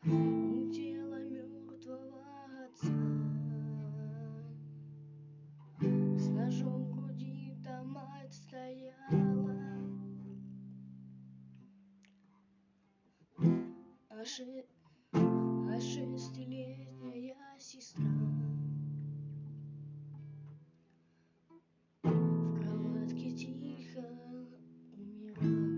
у тела мертвого отца. С ножом в груди там мать стояла, а шестилетняя сестра в кроватке тихо умирала.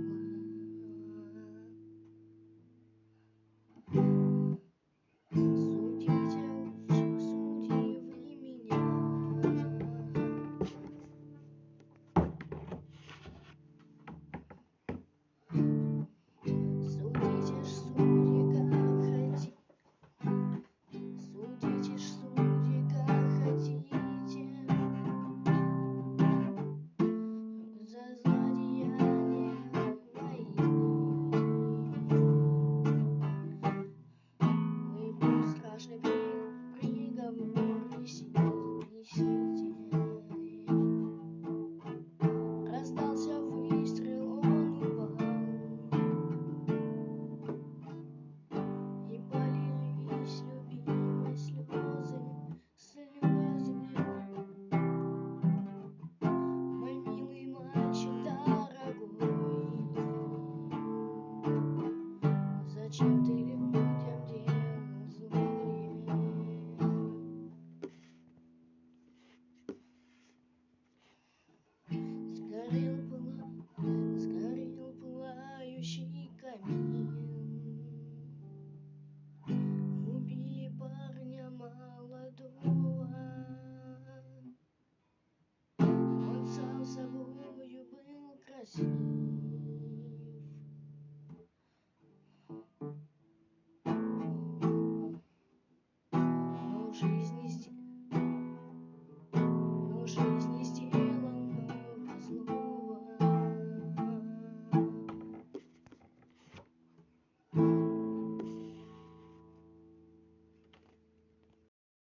Судите уж, судьи вы меня, судите ж, судьи, как хотите, судите ж, судьи, как хотите, за злодеяния войны. Вы пусть страшный приговор несите. Раздался выстрел, он упал, и полились любимые слезы. Мой милый мальчик дорогой, зачем ты людям делал злое? Сгорел пылающий камин, убили парня молодого. Он сам собою был красив,